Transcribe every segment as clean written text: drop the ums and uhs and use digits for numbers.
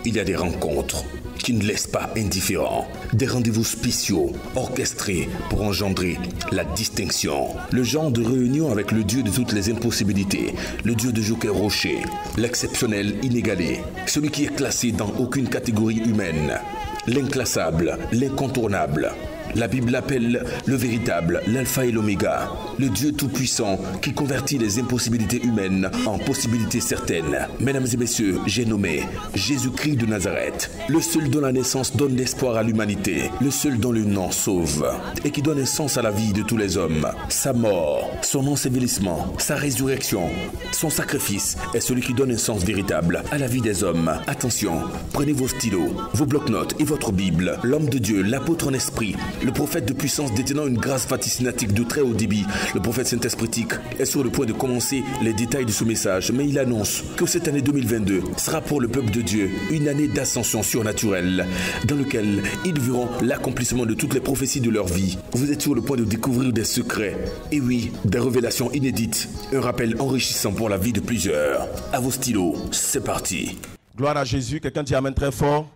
Il y a des rencontres qui ne laissent pas indifférents. Des rendez-vous spéciaux, orchestrés pour engendrer la distinction. Le genre de réunion avec le Dieu de toutes les impossibilités, le Dieu de Joker Rocher, l'exceptionnel inégalé, celui qui est classé dans aucune catégorie humaine, l'inclassable, l'incontournable. La Bible l'appelle le véritable, l'alpha et l'oméga, le Dieu tout-puissant qui convertit les impossibilités humaines en possibilités certaines. Mesdames et messieurs, j'ai nommé Jésus-Christ de Nazareth, le seul dont la naissance donne l'espoir à l'humanité, le seul dont le nom sauve et qui donne un sens à la vie de tous les hommes. Sa mort, son ensevelissement, sa résurrection, son sacrifice est celui qui donne un sens véritable à la vie des hommes. Attention, prenez vos stylos, vos blocs-notes et votre Bible. L'homme de Dieu, l'apôtre en esprit, le prophète de puissance détenant une grâce vaticinatique de très haut débit, le prophète Saint-Espritique, est sur le point de commencer les détails de ce message, mais il annonce que cette année 2022 sera pour le peuple de Dieu une année d'ascension surnaturelle, dans laquelle ils verront l'accomplissement de toutes les prophéties de leur vie. Vous êtes sur le point de découvrir des secrets, et oui, des révélations inédites, un rappel enrichissant pour la vie de plusieurs. À vos stylos, c'est parti. Gloire à Jésus, quelqu'un dit amen très fort.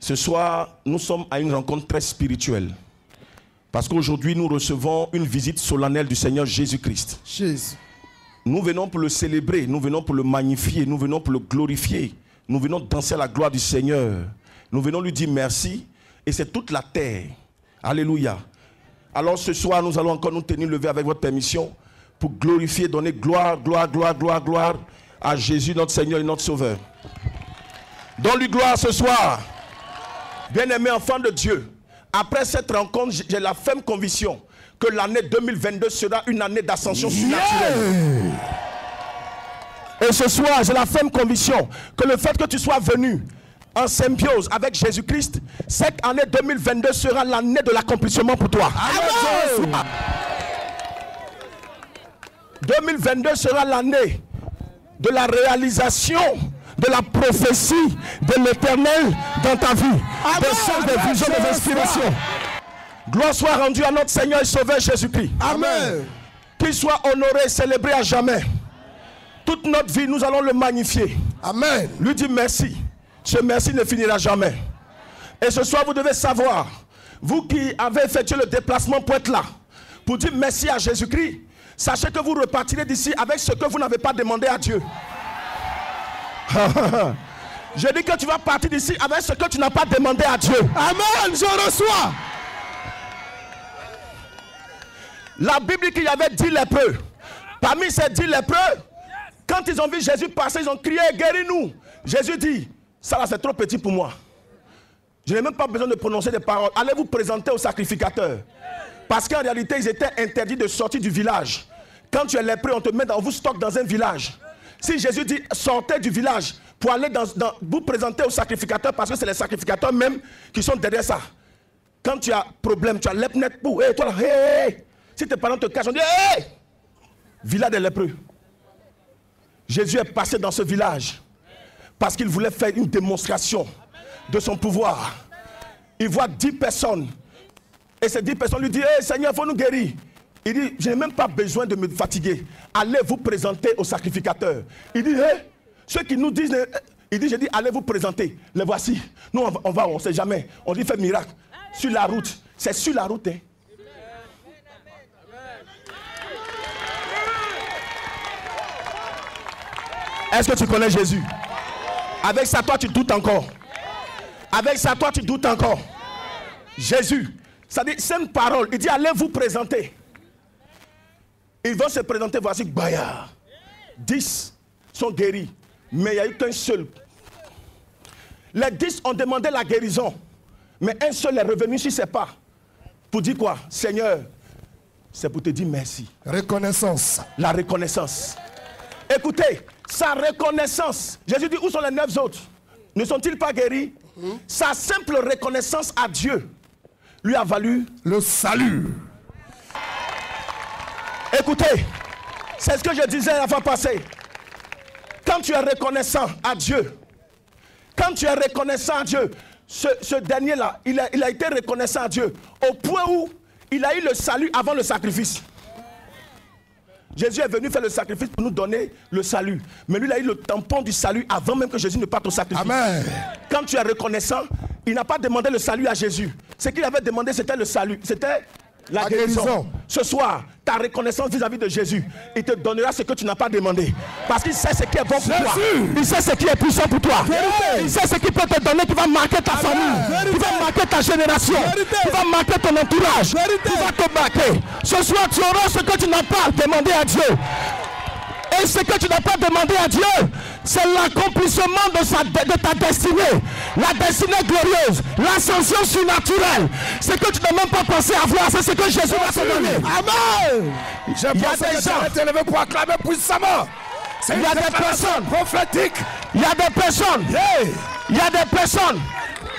Ce soir, nous sommes à une rencontre très spirituelle. Parce qu'aujourd'hui, nous recevons une visite solennelle du Seigneur Jésus-Christ. Nous venons pour le célébrer, nous venons pour le magnifier, nous venons pour le glorifier. Nous venons danser à la gloire du Seigneur. Nous venons lui dire merci. Et c'est toute la terre. Alléluia. Alors ce soir, nous allons encore nous tenir levés avec votre permission pour glorifier, donner gloire, gloire, gloire, gloire, gloire à Jésus, notre Seigneur et notre Sauveur. Donne-lui gloire ce soir. Bien-aimés enfants de Dieu. Après cette rencontre, j'ai la ferme conviction que l'année 2022 sera une année d'ascension surnaturelle. Et ce soir, j'ai la ferme conviction que le fait que tu sois venu en symbiose avec Jésus-Christ, cette année 2022 sera l'année de l'accomplissement pour toi. Amen. 2022 sera l'année de la réalisation de la prophétie de l'Éternel dans ta vie. Des sens, des visions, des inspirations. Gloire soit rendue à notre Seigneur et Sauveur Jésus-Christ. Amen. Qu'il soit honoré et célébré à jamais. Toute notre vie, nous allons le magnifier. Amen. Lui dire merci. Ce merci ne finira jamais. Et ce soir, vous devez savoir, vous qui avez effectué le déplacement pour être là, pour dire merci à Jésus-Christ, sachez que vous repartirez d'ici avec ce que vous n'avez pas demandé à Dieu. Je dis que tu vas partir d'ici avec ce que tu n'as pas demandé à Dieu. Amen, je reçois. La Bible dit qu'il y avait 10 lépreux. Parmi ces 10 lépreux, quand ils ont vu Jésus passer, ils ont crié, guéris-nous. Jésus dit, ça là c'est trop petit pour moi. Je n'ai même pas besoin de prononcer des paroles. Allez vous présenter au sacrificateur. Parce qu'en réalité, ils étaient interdits de sortir du village. Quand tu es lépreux, on vous stocke dans un village. Si Jésus dit sortez du village pour aller vous présenter au sacrificateur, parce que c'est les sacrificateurs même qui sont derrière ça. Quand tu as problème, tu as lèpre net pour, hey, toi là, hey. Si tes parents te cachent, on dit hey, village des lépreux. Jésus est passé dans ce village parce qu'il voulait faire une démonstration de son pouvoir. Il voit 10 personnes et ces 10 personnes lui disent hey, Seigneur, il faut nous guérir. Il dit, je n'ai même pas besoin de me fatiguer. Allez vous présenter au sacrificateur. Il dit, hey, ceux qui nous disent, il dit, je dis, allez vous présenter. Les voici. Nous, on ne sait jamais. On dit, fait miracle. Sur la route. C'est sur la route. Hein. Est-ce que tu connais Jésus? Avec ça, toi, tu doutes encore. Avec ça, toi, tu doutes encore. Jésus, ça dit, c'est une parole. Il dit, allez vous présenter. Ils vont se présenter, voici Baya. 10 sont guéris, mais il n'y a eu qu'un seul. Les 10 ont demandé la guérison, mais un seul est revenu sur ses pas. Pour dire quoi? Seigneur, c'est pour te dire merci. Reconnaissance. La reconnaissance. Écoutez, sa reconnaissance. Jésus dit, où sont les 9 autres? Ne sont-ils pas guéris? Sa simple reconnaissance à Dieu lui a valu le salut. Écoutez, c'est ce que je disais la fois passée. Quand tu es reconnaissant à Dieu, quand tu es reconnaissant à Dieu, ce dernier-là, il a été reconnaissant à Dieu au point où il a eu le salut avant le sacrifice. Jésus est venu faire le sacrifice pour nous donner le salut. Mais lui, il a eu le tampon du salut avant même que Jésus ne parte au sacrifice. Amen. Quand tu es reconnaissant, il n'a pas demandé le salut à Jésus. Ce qu'il avait demandé, c'était le salut. C'était la guérison. Ce soir, ta reconnaissance vis-à-vis de Jésus, il te donnera ce que tu n'as pas demandé. Parce qu'il sait ce qui est bon pour toi. Il sait ce qui est puissant pour toi. Il sait ce qu'il peut te donner qui va marquer ta famille, qui va marquer ta génération, qui va marquer ton entourage, qui va te marquer. Ce soir, tu auras ce que tu n'as pas demandé à Dieu. Et ce que tu n'as pas demandé à Dieu, c'est l'accomplissement de ta destinée. La destinée glorieuse, l'ascension surnaturelle. Ce que tu n'as même pas pensé avoir, c'est ce que Jésus va te donner. Amen. Je pense que tu as été élevé pour acclamer puissamment. Il y a des personnes prophétiques. Il y a des personnes. Il y a des personnes,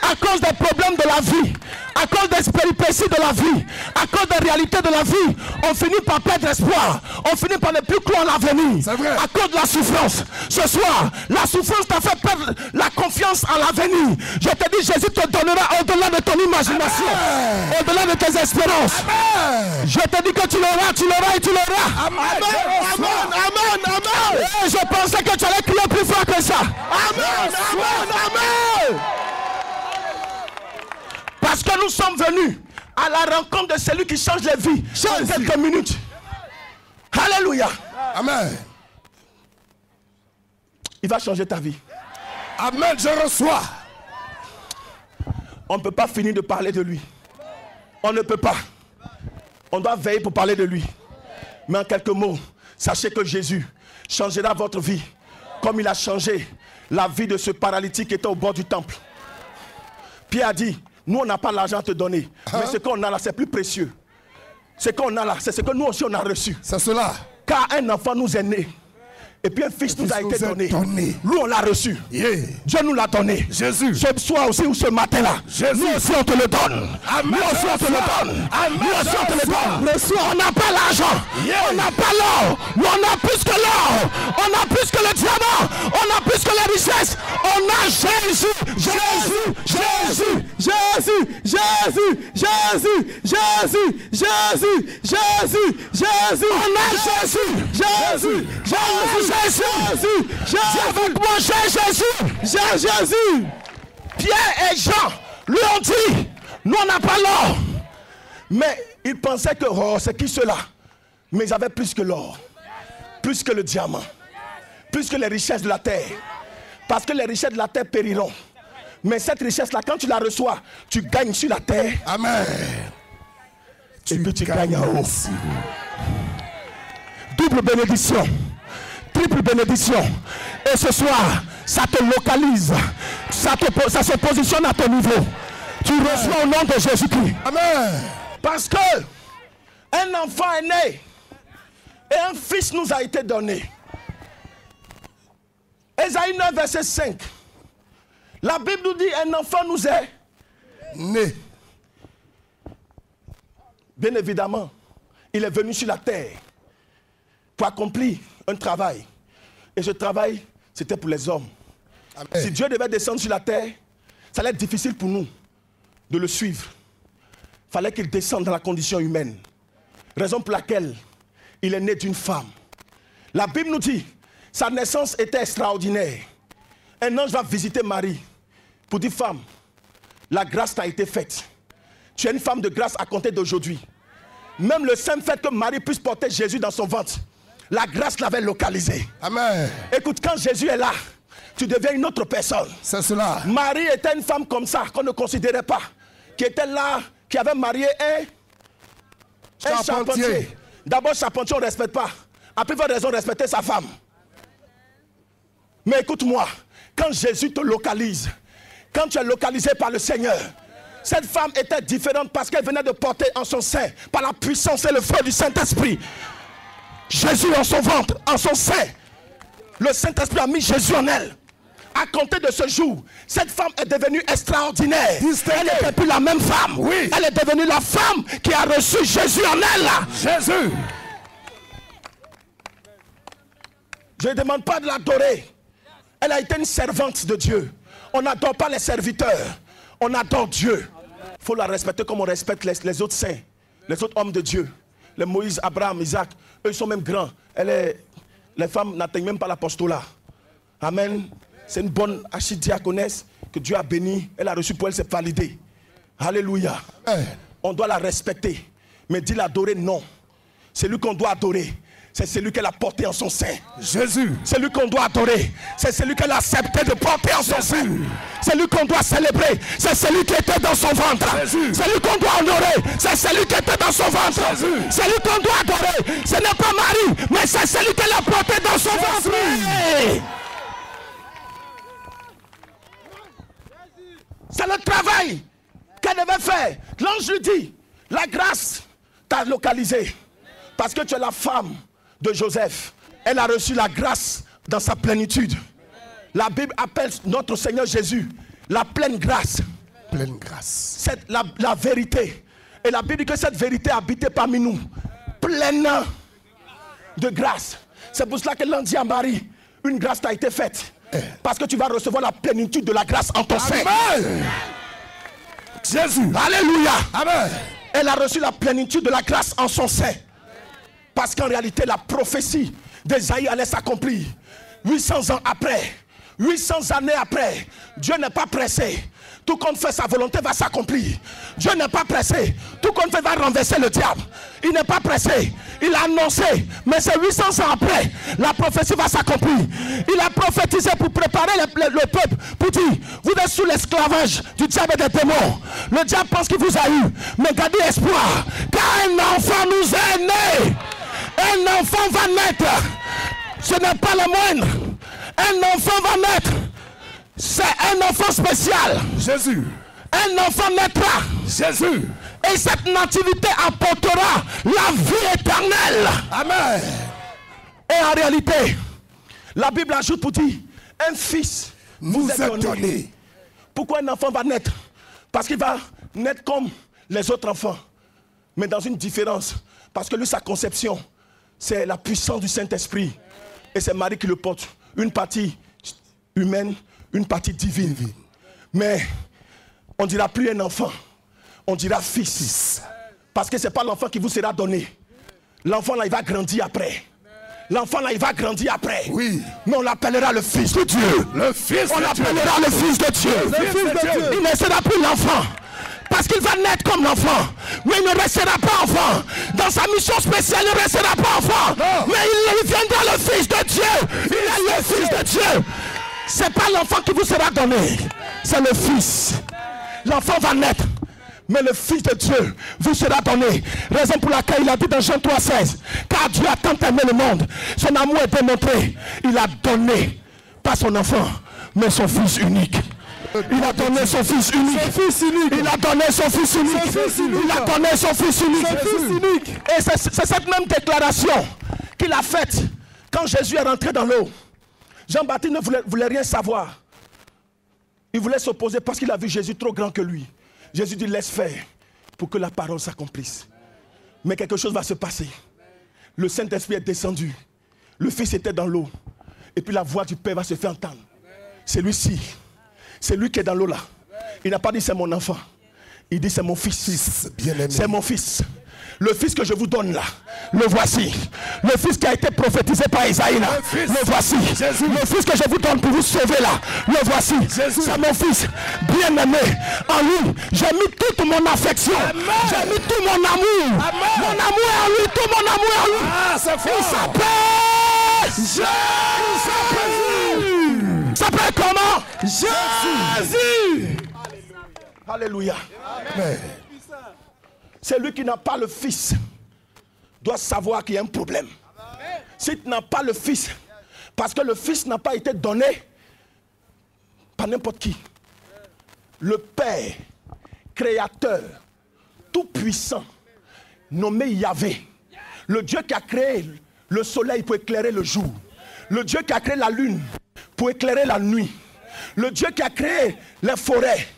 à cause des problèmes de la vie, à cause des péripéties de la vie, à cause des réalités de la vie, on finit par perdre espoir. On finit par ne plus croire en l'avenir. À cause de la souffrance. Ce soir, la souffrance t'a fait perdre la confiance en l'avenir. Je te dis, Jésus te donnera au-delà de ton imagination, au-delà de tes espérances. Amen. Je te dis que tu l'auras et tu l'auras. Amen. Amen. Amen. Et je pensais que tu allais crier plus fort que ça. Amen. Amen. Amen. Parce que nous sommes venus à la rencontre de celui qui change les vies en quelques minutes. Alléluia. Amen. Il va changer ta vie. Amen, je reçois. On ne peut pas finir de parler de lui. On ne peut pas. On doit veiller pour parler de lui. Mais en quelques mots, sachez que Jésus changera votre vie comme il a changé la vie de ce paralytique qui était au bord du temple. Pierre a dit, nous on n'a pas l'argent à te donner, mais ce qu'on a là c'est plus précieux. Ce qu'on a là, c'est ce que nous aussi on a reçu. C'est cela. Car un enfant nous est né. Et puis un fils nous a été donné. Nous on l'a reçu. Dieu nous l'a donné. Jésus. Ce soir aussi ou ce matin là. Nous aussi on te le donne. Amen. Nous aussi on te le donne. Nous aussi on te le donne. Le soir on n'a pas l'argent. On n'a pas l'or. Mais on a plus que l'or. On a plus que le diamant. On a plus que la richesse. On a Jésus. Jésus. Jésus. Jésus. Jésus. Jésus. Jésus. Jésus. Jésus. Jésus. On a Jésus. Jésus. Jésus. Jésus, avec moi, Jésus. Pierre et Jean lui ont dit, nous on n'a pas l'or. Mais ils pensaient que c'est qui cela? Mais ils avaient plus que l'or, plus que le diamant, plus que les richesses de la terre. Parce que les richesses de la terre périront. Mais cette richesse-là, quand tu la reçois, tu gagnes sur la terre. Amen. Et puis tu gagnes en haut. Double bénédiction. Triple bénédiction. Et ce soir, ça te localise. Ça se positionne à ton niveau. Tu reçois au nom de Jésus-Christ. Amen. Parce que un enfant est né et un fils nous a été donné. Ésaïe 9, verset 5. La Bible nous dit un enfant nous est né. Bien évidemment, il est venu sur la terre pour accomplir un travail. Et ce travail, c'était pour les hommes. Amen. Si Dieu devait descendre sur la terre, ça allait être difficile pour nous de le suivre. Il fallait qu'il descende dans la condition humaine. Raison pour laquelle il est né d'une femme. La Bible nous dit, sa naissance était extraordinaire. Un ange va visiter Marie pour dire, femme, la grâce t'a été faite. Tu es une femme de grâce à compter d'aujourd'hui. Même le simple fait que Marie puisse porter Jésus dans son ventre, la grâce l'avait localisé. Amen. Écoute, quand Jésus est là, tu deviens une autre personne. C'est cela. Marie était une femme comme ça, qu'on ne considérait pas. Qui était là, qui avait marié un charpentier. D'abord, charpentier, on ne respecte pas. Après, il faut raison de respecter sa femme. Mais écoute-moi, quand Jésus te localise, quand tu es localisé par le Seigneur, cette femme était différente parce qu'elle venait de porter en son sein, par la puissance et le feu du Saint-Esprit, Jésus en son ventre, en son sein. Le Saint-Esprit a mis Jésus en elle. À compter de ce jour, cette femme est devenue extraordinaire. Elle n'était plus la même femme. Oui. Elle est devenue la femme qui a reçu Jésus en elle. Jésus. Je ne demande pas de l'adorer. Elle a été une servante de Dieu. On n'adore pas les serviteurs. On adore Dieu. Il faut la respecter comme on respecte les autres saints, les autres hommes de Dieu. les Moïse, Abraham, Isaac, eux ils sont même grands. Les femmes n'atteignent même pas l'apostolat. Amen. C'est une bonne archidiaconesse que Dieu a bénie. Elle a reçu pour elle, c'est validé. Alléluia. On doit la respecter. Mais dit l'adorer, non. Celui qu'on doit adorer, c'est celui qu'elle a porté en son sein. Jésus. Celui qu'on doit adorer, c'est celui qu'elle a accepté de porter en son sein. Celui qu'on doit célébrer, c'est celui qui était dans son ventre. Jésus. Celui qu'on doit honorer, c'est celui qui était dans son ventre. Jésus. Celui qu'on doit adorer, ce n'est pas Marie, mais c'est celui qu'elle a porté dans son ventre. C'est le travail qu'elle devait faire. L'ange lui dit, la grâce t'a localisé. Parce que tu es la femme de Joseph. Elle a reçu la grâce dans sa plénitude. La Bible appelle notre Seigneur Jésus la pleine grâce. Pleine grâce. C'est la vérité. Et la Bible dit que cette vérité habitait parmi nous. Pleine de grâce. C'est pour cela que l'on dit à Marie, une grâce t'a été faite. Parce que tu vas recevoir la plénitude de la grâce en ton sein. Amen. Jésus. Alléluia. Amen. Elle a reçu la plénitude de la grâce en son sein. Parce qu'en réalité, la prophétie d'Ésaïe allait s'accomplir. 800 ans après, 800 années après, Dieu n'est pas pressé. Tout compte fait, sa volonté va s'accomplir. Dieu n'est pas pressé. Tout compte fait va renverser le diable. Il n'est pas pressé. Il a annoncé. Mais c'est 800 ans après, la prophétie va s'accomplir. Il a prophétisé pour préparer le peuple. Pour dire, vous êtes sous l'esclavage du diable et des démons. Le diable pense qu'il vous a eu. Mais gardez espoir. Car un enfant nous est né. Un enfant va naître. Ce n'est pas le moindre. Un enfant va naître. C'est un enfant spécial. Jésus. Un enfant naîtra. Jésus. Et cette nativité apportera la vie éternelle. Amen. Et en réalité, la Bible ajoute pour dire, un fils vous est donné. Pourquoi un enfant va naître? Parce qu'il va naître comme les autres enfants. Mais dans une différence. Parce que lui, sa conception, c'est la puissance du Saint-Esprit. Et c'est Marie qui le porte. Une partie humaine, une partie divine. Mais on ne dira plus un enfant. On dira fils. Parce que ce n'est pas l'enfant qui vous sera donné. L'enfant là, il va grandir après. L'enfant là, il va grandir après. Oui. Mais on l'appellera le Fils de Dieu. Le Fils on de Dieu. l'appellera le Fils de Dieu. Le Fils de Dieu. Il ne sera plus l'enfant. Parce qu'il va naître comme l'enfant. Mais il ne restera pas enfant. Dans sa mission spéciale, il ne restera pas enfant. Non. Mais il viendra le Fils de Dieu. Il est le Fils de Dieu. Ce n'est pas l'enfant qui vous sera donné. C'est le Fils. L'enfant va naître. Mais le Fils de Dieu vous sera donné. Raison pour laquelle il a dit dans Jean 3,16. Car Dieu a tant aimé le monde. Son amour est démontré. Il a donné, pas son enfant, mais son Fils unique. Il a donné son Fils unique. Il a donné son Fils unique. Il a donné son Fils unique. Et c'est cette même déclaration qu'il a faite quand Jésus est rentré dans l'eau. Jean-Baptiste ne voulait rien savoir. Il voulait s'opposer parce qu'il a vu Jésus trop grand que lui. Jésus dit laisse faire pour que la parole s'accomplisse. Mais quelque chose va se passer. Le Saint-Esprit est descendu. Le Fils était dans l'eau. Et puis la voix du Père va se faire entendre. C'est lui-ci. C'est lui qui est dans l'eau là. Il n'a pas dit c'est mon enfant. Il dit c'est mon fils. C'est mon fils. Le fils que je vous donne là, le voici. Le fils qui a été prophétisé par Isaïe là, le voici. Jésus. Le fils que je vous donne pour vous sauver là, le voici. C'est mon fils bien aimé. En lui, j'ai mis toute mon affection. J'ai mis tout mon amour. Amen. Mon amour est en lui, tout mon amour est en lui. Ah, c'est fort. Il s'appelle Jésus. Il s'appelle comment? Jésus. Alléluia. Amen. Celui qui n'a pas le Fils doit savoir qu'il y a un problème. Si tu n'as pas le Fils, parce que le Fils n'a pas été donné par n'importe qui. Le Père, créateur, tout puissant, nommé Yahvé, le Dieu qui a créé le soleil pour éclairer le jour, le Dieu qui a créé la lune pour éclairer la nuit, le Dieu qui a créé les forêts,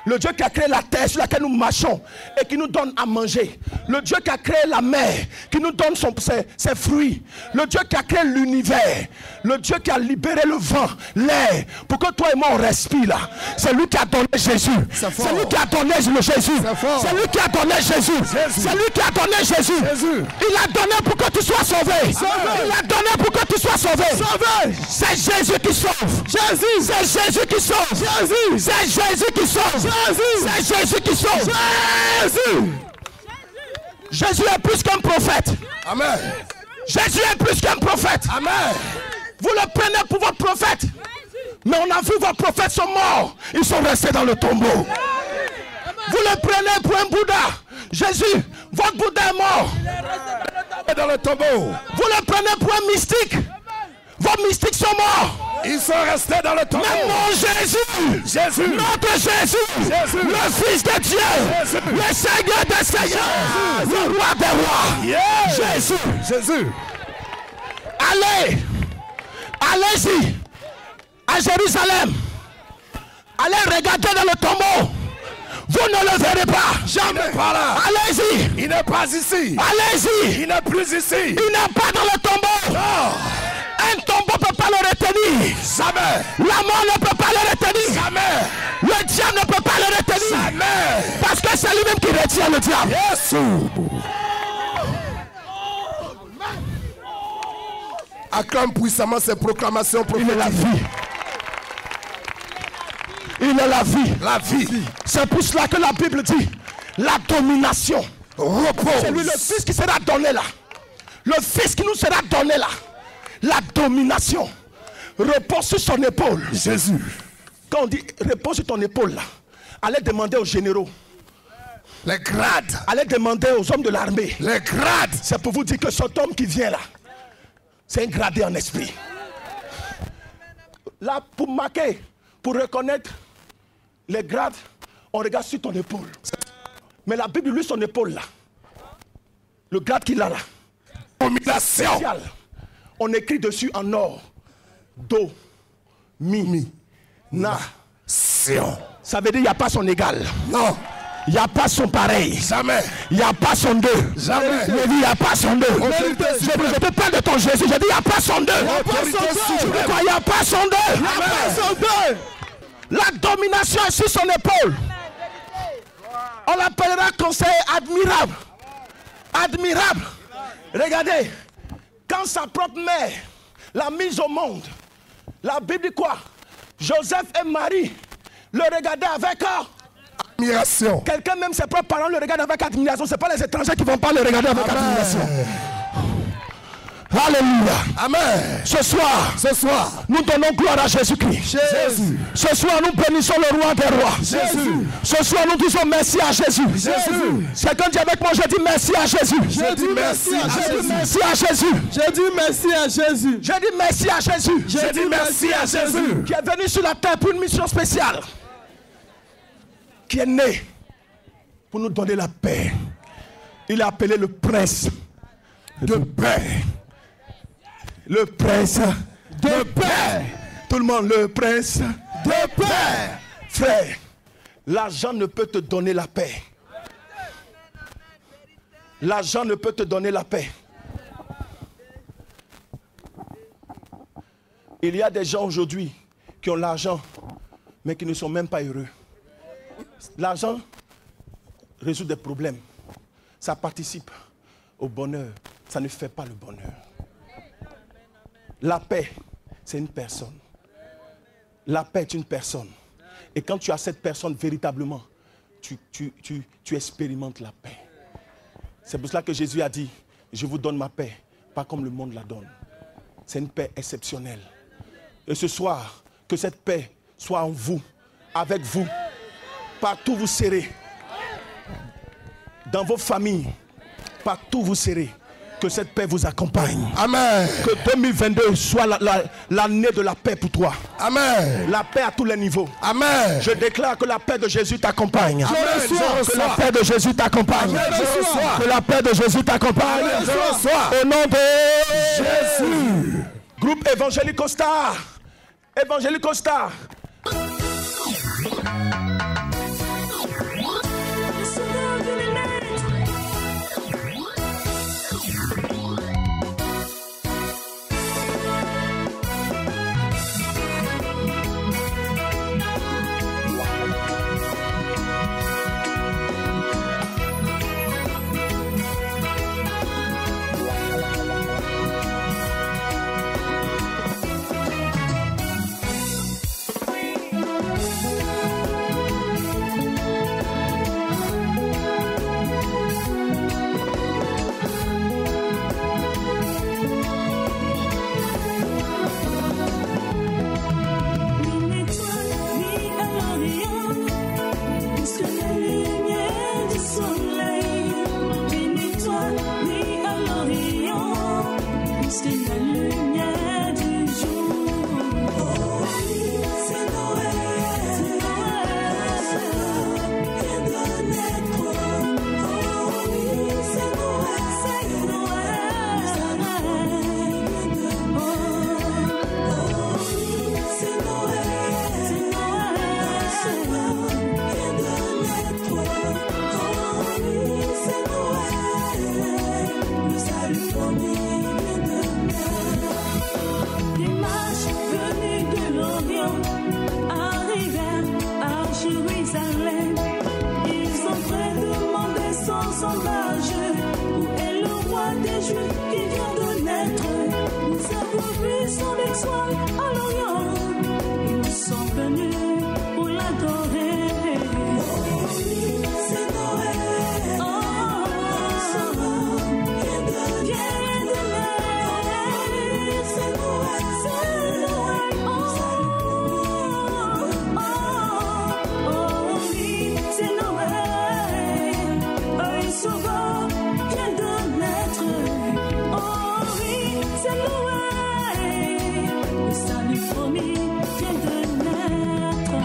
Le Dieu qui a créé la terre sur laquelle nous marchons et qui nous donne à manger. Le Dieu qui a créé la mer, qui nous donne ses fruits. Le Dieu qui a créé l'univers. Le Dieu qui a libéré le vent, l'air, pour que toi et moi on respire là. C'est lui qui a donné Jésus. C'est lui qui a donné le Jésus. C'est lui qui a donné Jésus. C'est lui qui a donné Jésus. Il a donné pour que tu sois sauvé. Il a donné pour que tu sois sauvé. C'est Jésus qui sauve. C'est Jésus qui sauve. C'est Jésus qui sauve. C'est Jésus qui sauve. Jésus est plus qu'un prophète. Amen. Jésus est plus qu'un prophète. Amen. Vous le prenez pour votre prophète. Mais on a vu vos prophètes sont morts. Ils sont restés dans le tombeau. Vous le prenez pour un Bouddha. Jésus, votre Bouddha est mort. Dans le tombeau. Vous le prenez pour un mystique. Vos mystiques sont morts. Ils sont restés dans le tombeau. Mais mon Jésus, notre Jésus, le Fils de Dieu, le Seigneur des Seigneurs, le Roi des Rois, Jésus. Allez-y à Jérusalem. Allez regarder dans le tombeau. Vous ne le verrez pas. Jamais pas là. Allez-y. Il n'est pas ici. Allez-y. Il n'est plus ici. Il n'est pas dans le tombeau. Non. Un tombeau ne peut pas le retenir. Jamais. La mort ne peut pas le retenir. Jamais. Le diable ne peut pas le retenir. Jamais. Parce que c'est lui-même qui retient le diable. Yes. Acclame puissamment ses proclamations prophétiques. Il est la vie. Il est la vie. La vie. C'est pour cela que la Bible dit la domination repose. C'est lui le Fils qui sera donné là. Le Fils qui nous sera donné là. La domination repose sur son épaule. Jésus. Quand on dit repose sur ton épaule là, allez demander aux généraux. Les grades. Allez demander aux hommes de l'armée. Les grades. C'est pour vous dire que cet homme qui vient là, c'est un gradé en esprit. Là, pour marquer, pour reconnaître les grades, on regarde sur ton épaule. Mais la Bible, lui, son épaule là, le grade qu'il a là, domination. On écrit dessus en or, do, mi, na, sion. Ça veut dire qu'il n'y a pas son égal. Non. Il n'y a pas son pareil. Jamais. Il n'y a pas son deux. Jamais. Je dis il n'y a pas son deux. Je te parle de ton Jésus. Je dis il n'y a pas son deux. Il n'y a pas son deux. La domination est sur son épaule. On l'appellera conseil admirable. Admirable. Regardez. Quand sa propre mère l'a mise au monde, la Bible dit quoi? Joseph et Marie le regardaient avec admiration. Quelqu'un, même ses propres parents, le regardent avec admiration. Ce n'est pas les étrangers qui ne vont pas le regarder avec admiration. Alléluia. Amen. Ce soir, nous donnons gloire à Jésus-Christ. Jésus. Ce soir, nous bénissons le roi des rois. Jésus. Ce soir, nous disons merci à Jésus. Jésus. Quelqu'un dit avec moi, je dis merci à Jésus. Je dis merci à Jésus. Merci à Jésus. Je dis merci à Jésus. Je dis merci à Jésus. Je dis merci à Jésus. Qui est venu sur la terre pour une mission spéciale. Qui est né pour nous donner la paix. Il est appelé le prince de paix. Le prince de paix. Tout le monde, le prince de paix. Frère, l'argent ne peut te donner la paix. L'argent ne peut te donner la paix. Il y a des gens aujourd'hui qui ont l'argent, mais qui ne sont même pas heureux. L'argent résout des problèmes. Ça participe au bonheur. Ça ne fait pas le bonheur. La paix, c'est une personne. La paix est une personne. Et quand tu as cette personne véritablement, tu expérimentes la paix. C'est pour cela que Jésus a dit, je vous donne ma paix, pas comme le monde la donne. C'est une paix exceptionnelle. Et ce soir, que cette paix soit en vous, avec vous, partout où vous serez, dans vos familles, partout où vous serez. Que cette paix vous accompagne. Amen. Que 2022 soit l'année de la paix pour toi. Amen. La paix à tous les niveaux. Amen. Je déclare que la paix de Jésus t'accompagne. Que la paix de Jésus t'accompagne. Que la paix de Jésus t'accompagne. Au nom de Jésus. Groupe Évangélico Star. Évangélico Star. sauvage, où est le roi des Juifs qui vient de naître? Nous avons vu son étoile à l'Orient, et nous sommes venus pour l'adorer. Oh oui, c'est Noël. Oh, sauveur, viens de naître. C'est Noël, c'est Noël. Oh, oui, c'est Noël. Un sauveur vient de naître. Oh oui, c'est Noël. Le salut promis vient de naître.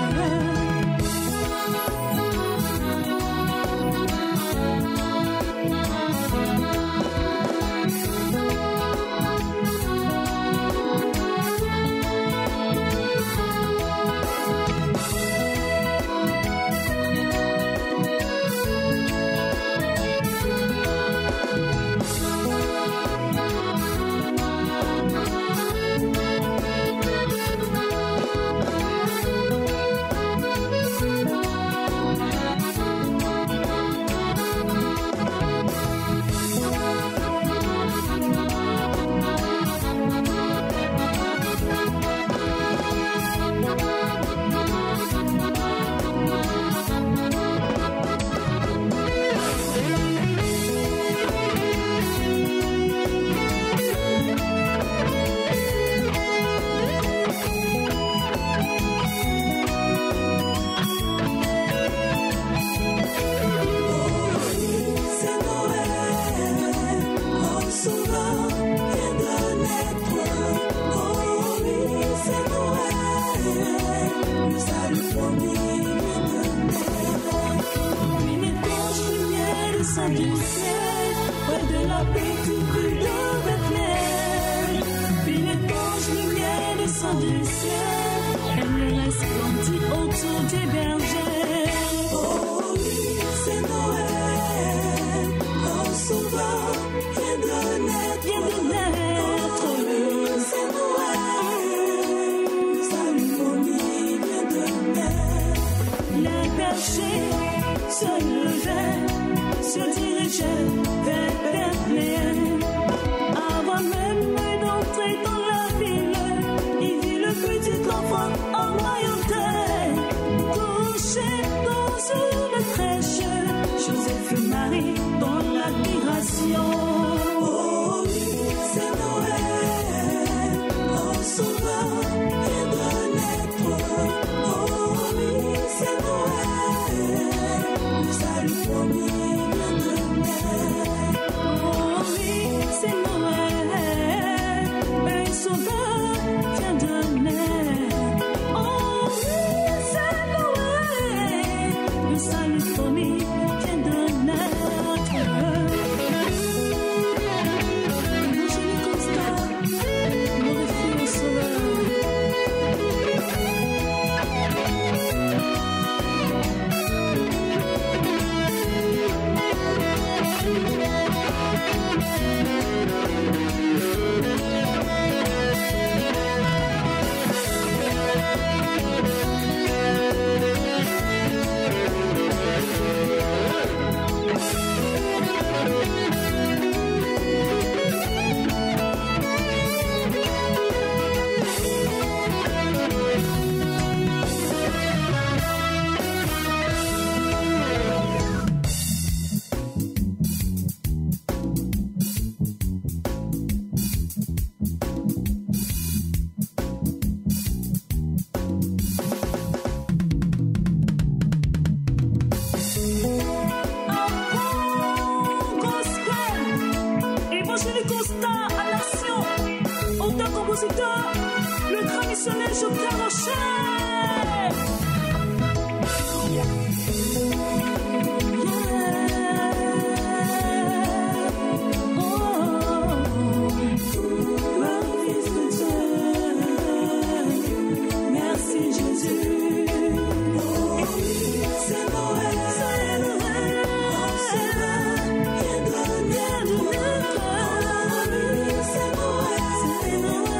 Le traditionnel Joker Rocher. Merci Jésus. C'est Noël, c'est Noël, c'est Noël, c'est Noël.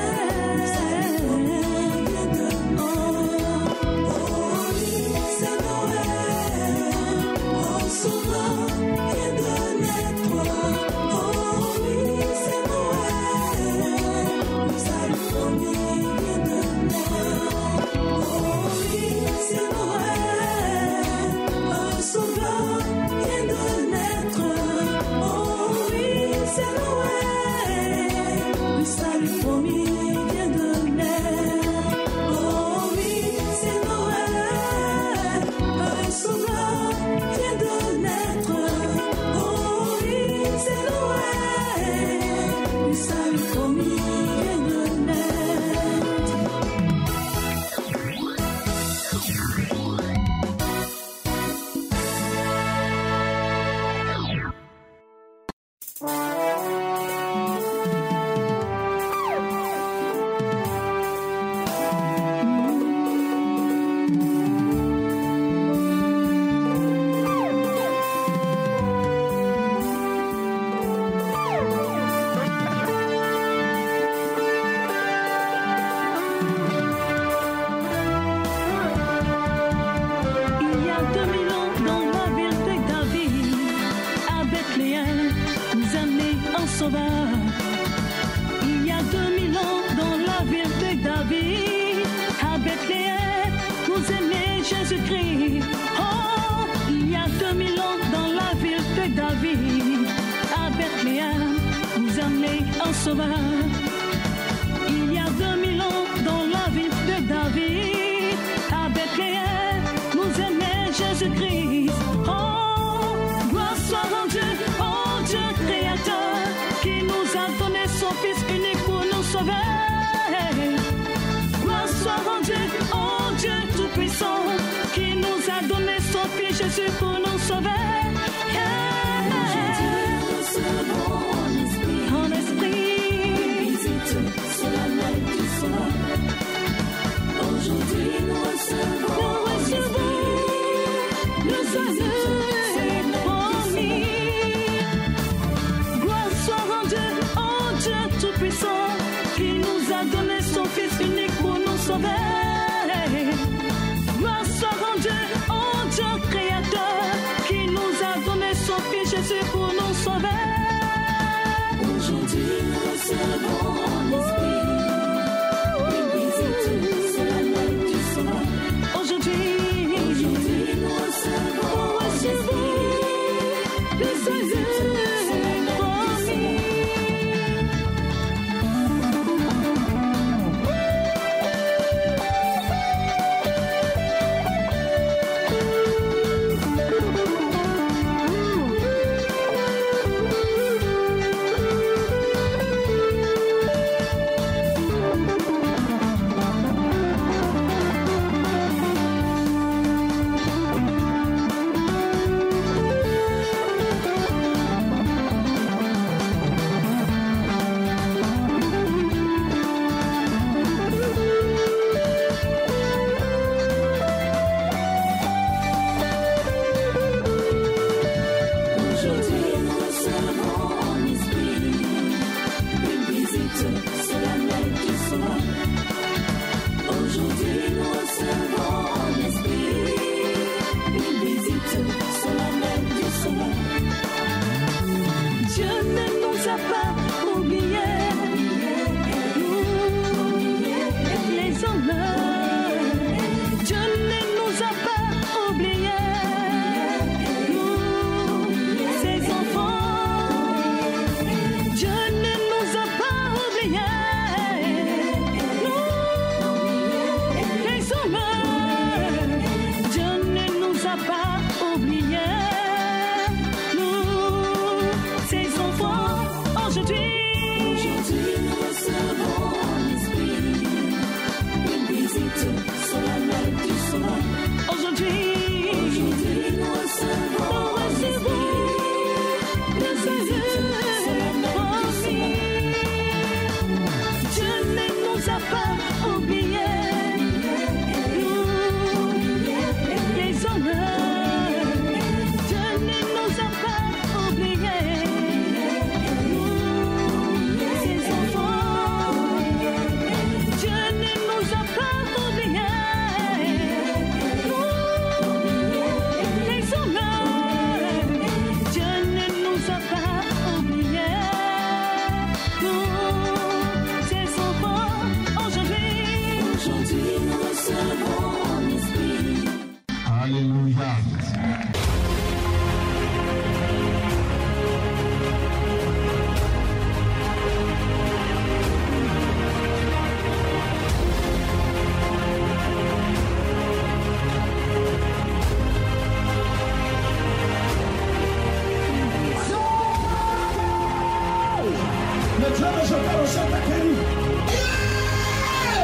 Le Dieu de Jehovah au chant a guéri.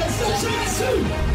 C'est Jésus.